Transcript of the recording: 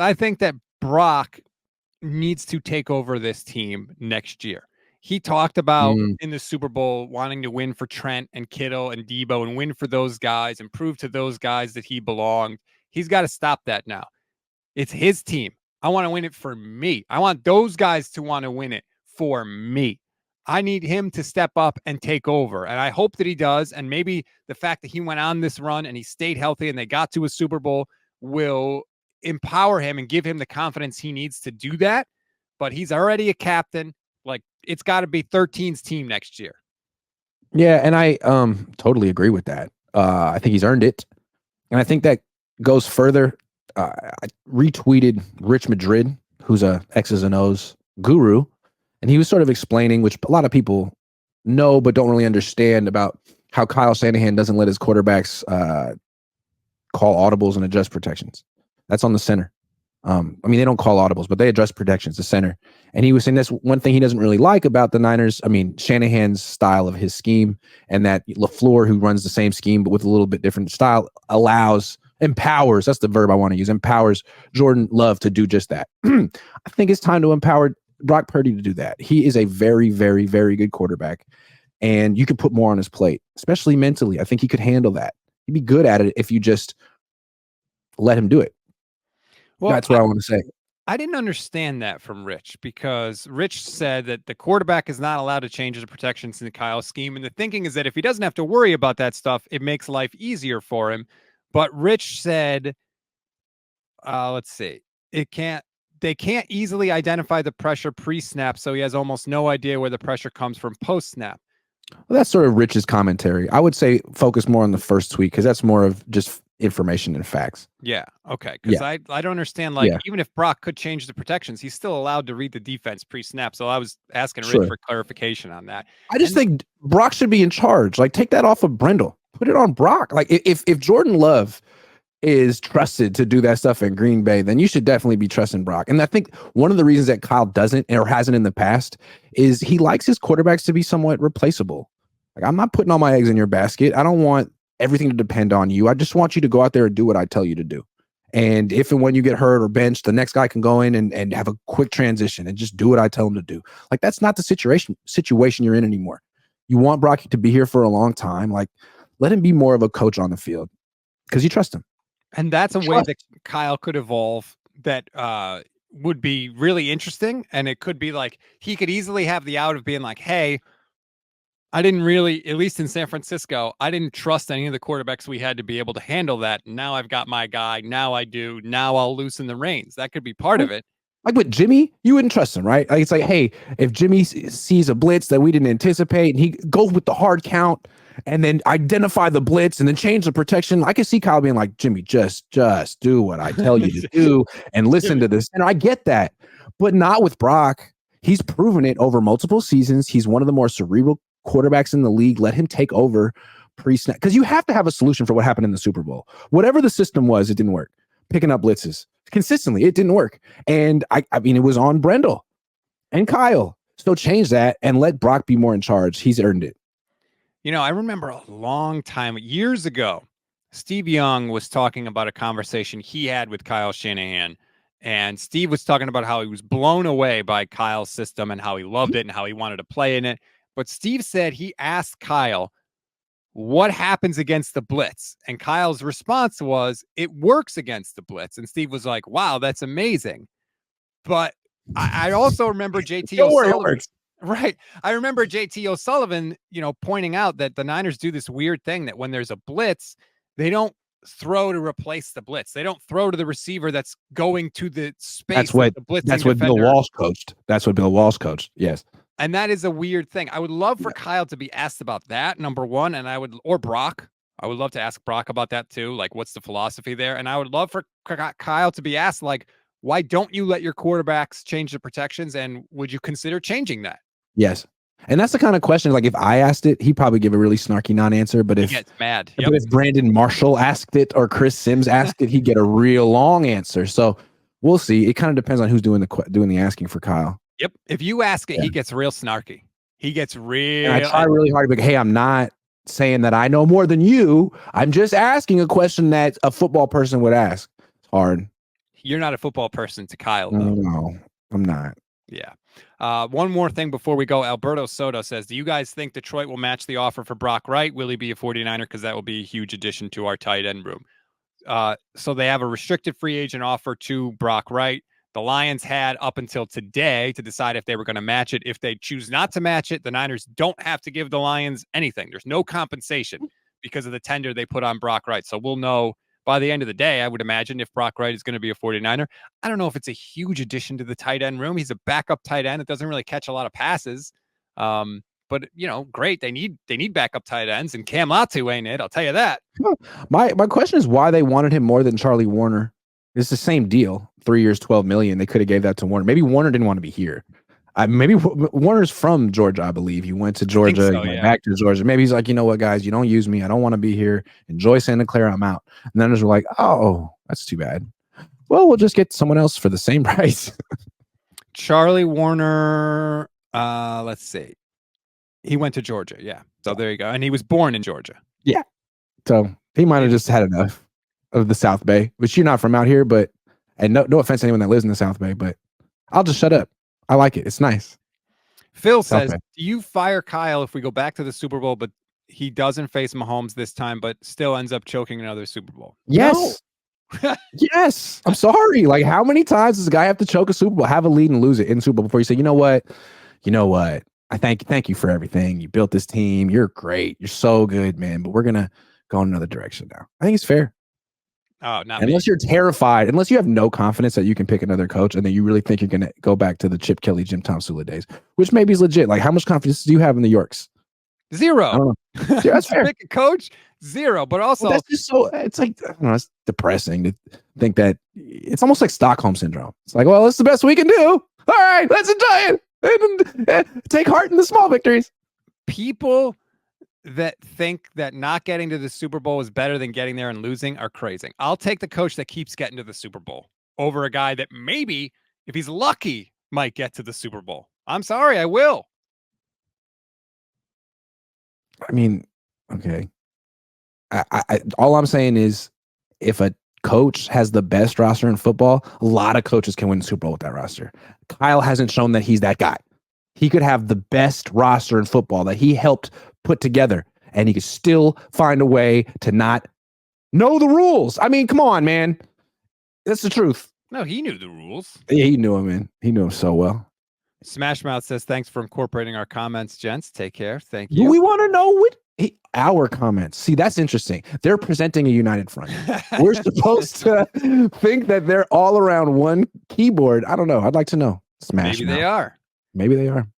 I think that Brock needs to take over this team next year. He talked about in the Super Bowl wanting to win for Trent and Kittle and Debo and win for those guys and prove to those guys that he belonged. He's got to stop that now. It's his team. I want to win it for me. I want those guys to want to win it for me. I need him to step up and take over. And I hope that he does. And maybe the fact that he went on this run and he stayed healthy and they got to a Super Bowl will empower him and give him the confidence he needs to do that. But he's already a captain. Like, it's got to be 13's team next year. Yeah, and I totally agree with that. I think he's earned it. And I think that goes further. I retweeted Rich Madrid, who's a X's and O's guru, and he was sort of explaining, which a lot of people know but don't really understand, about how Kyle Shanahan doesn't let his quarterbacks call audibles and adjust protections. That's on the center. I mean, they don't call audibles, but they adjust protections, the center. And he was saying that's one thing he doesn't really like about the Niners. I mean, Shanahan's style of his scheme, and that LaFleur, who runs the same scheme but with a little bit different style, empowers, that's the verb I want to use, empowers Jordan Love to do just that. I think it's time to empower Brock Purdy to do that. He is a very, very, very good quarterback, and you could put more on his plate, especially mentally. I think he could handle that. He'd be good at it if you just let him do it. Well, that's what I want to say. I didn't understand that from Rich, because Rich said that the quarterback is not allowed to change the protections in the Kyle scheme. And the thinking is that if he doesn't have to worry about that stuff, it makes life easier for him. But Rich said, let's see, they can't easily identify the pressure pre-snap, so he has almost no idea where the pressure comes from post-snap. Well, that's sort of Rich's commentary. I would say focus more on the first tweet, because that's more of just information and facts. Yeah. Okay. Because I don't understand, like, even if Brock could change the protections, he's still allowed to read the defense pre-snap. So I was asking Rich for clarification on that. I just think Brock should be in charge. Like, take that off of Brendel. Put it on Brock. Like, if Jordan Love is trusted to do that stuff in Green Bay, then you should definitely be trusting Brock. And I think one of the reasons that Kyle doesn't, or hasn't in the past, is he likes his quarterbacks to be somewhat replaceable. Like, I'm not putting all my eggs in your basket. I don't want everything to depend on you. I just want you to go out there and do what I tell you to do. And if and when you get hurt or benched, the next guy can go in and have a quick transition and just do what I tell him to do. Like, that's not the situation you're in anymore. You want Brock to be here for a long time. Like, let him be more of a coach on the field, because you trust him. And that's a way that Kyle could evolve that would be really interesting. And it could be like, he could easily have the out of being like, hey, I didn't really, at least in San Francisco, I didn't trust any of the quarterbacks we had to be able to handle that. Now I've got my guy. Now I do. Now I'll loosen the reins. That could be part of it. Like with Jimmy, you wouldn't trust him, right? Like, it's like, hey, if Jimmy sees a blitz that we didn't anticipate, and he goes with the hard count and then identify the blitz and then change the protection, I can see Kyle being like, Jimmy, just do what I tell you to do and listen to this. And I get that, but not with Brock. He's proven it over multiple seasons. He's one of the more cerebral quarterbacks in the league. Let him take over pre-snap, because you have to have a solution for what happened in the Super Bowl. Whatever the system was, it didn't work. Picking up blitzes consistently, it didn't work. And I mean, it was on Brendel and Kyle. So change that and let Brock be more in charge. He's earned it. You know, I remember a long time, years ago, Steve Young was talking about a conversation he had with Kyle Shanahan. And Steve was talking about how he was blown away by Kyle's system and how he loved it and how he wanted to play in it. But Steve said he asked Kyle, what happens against the blitz? And Kyle's response was, it works against the blitz. And Steve was like, wow, that's amazing. But I also remember JT O'Sullivan. Right. I remember JT O'Sullivan, pointing out that the Niners do this weird thing that when there's a blitz, they don't throw to replace the blitz. They don't throw to the receiver that's going to the space. That's what Bill Walsh coached. Yes. And that is a weird thing. I would love for Kyle to be asked about that, number one, or Brock. I would love to ask Brock about that too. Like, what's the philosophy there? And I would love for Kyle to be asked, like, why don't you let your quarterbacks change the protections? And would you consider changing that? Yes. And that's the kind of question, like, if I asked it, he'd probably give a really snarky non-answer. But if he gets mad, but if Brandon Marshall asked it or Chris Sims asked it, he'd get a real long answer. So we'll see. It kind of depends on who's doing the asking for Kyle. Yep. If you ask it, he gets real snarky. He gets real. And I try really hard to be like, hey, I'm not saying that I know more than you. I'm just asking a question that a football person would ask. It's hard. You're not a football person to Kyle, though. No, I'm not. Yeah. One more thing before we go. Alberto Soto says, do you guys think Detroit will match the offer for Brock Wright? Will he be a 49er? Because that will be a huge addition to our tight end room. So they have a restricted free agent offer to Brock Wright. The Lions had up until today to decide if they were going to match it. If they choose not to match it, the Niners don't have to give the Lions anything. There's no compensation because of the tender they put on Brock Wright. So we'll know by the end of the day, I would imagine, if Brock Wright is going to be a 49er. I don't know if it's a huge addition to the tight end room. He's a backup tight end. It doesn't really catch a lot of passes. But, great. They need backup tight ends, and Cam Latu ain't it. I'll tell you that. My question is why they wanted him more than Charlie Warner. It's the same deal. 3 years, $12 million. They could have gave that to Warner. Maybe Warner didn't want to be here. Maybe Warner's from Georgia, I believe. He went to Georgia, so, he went back to Georgia. Maybe he's like, you know what, guys, you don't use me. I don't want to be here. Enjoy Santa Clara. I'm out. And then there's like, oh, that's too bad. Well, we'll just get someone else for the same price. Charlie Warner, let's see. He went to Georgia, yeah. So there you go. And he was born in Georgia. Yeah. So he might have just had enough of the South Bay, which you're not from out here, but, and no offense to anyone that lives in the South Bay, but I'll just shut up. I like it. It's nice. Phil says, do you fire Kyle if we go back to the Super Bowl, but he doesn't face Mahomes this time, but still ends up choking another Super Bowl? Yes. No. Yes. I'm sorry. Like, how many times does a guy have to choke a Super Bowl, have a lead and lose it in Super Bowl before you say, you know what? I thank you for everything. You built this team. You're great. You're so good, man. But we're going to go in another direction now. I think it's fair. Oh, not unless you're terrified, unless you have no confidence that you can pick another coach, and then you really think you're going to go back to the Chip Kelly, Jim Tomsula days, which maybe is legit. Like, how much confidence do you have in the Yorks? Zero. I don't know. Yeah, that's fair. Pick a coach, zero. But also, that's just so. It's like, I don't know, it's depressing to think that it's almost like Stockholm syndrome. It's like, well, it's the best we can do. All right, let's enjoy it and take heart in the small victories. People that think that not getting to the Super Bowl is better than getting there and losing are crazy. I'll take the coach that keeps getting to the Super Bowl over a guy that maybe, if he's lucky, might get to the Super Bowl. I'm sorry, I will. I mean, okay. I all I'm saying is, if a coach has the best roster in football, a lot of coaches can win the Super Bowl with that roster. Kyle hasn't shown that he's that guy. He could have the best roster in football that he helped put together, and he could still find a way to not know the rules. I mean, come on, man. That's the truth. No, he knew the rules. Yeah, he knew him, man. He knew him so well. Smash Mouth says, thanks for incorporating our comments, gents. Take care. Thank you. Do we want to know what our comments? See, that's interesting. They're presenting a united front. We're supposed to think that they're all around one keyboard. I don't know. I'd like to know. Smash Maybe Mouth. they are. Maybe they are.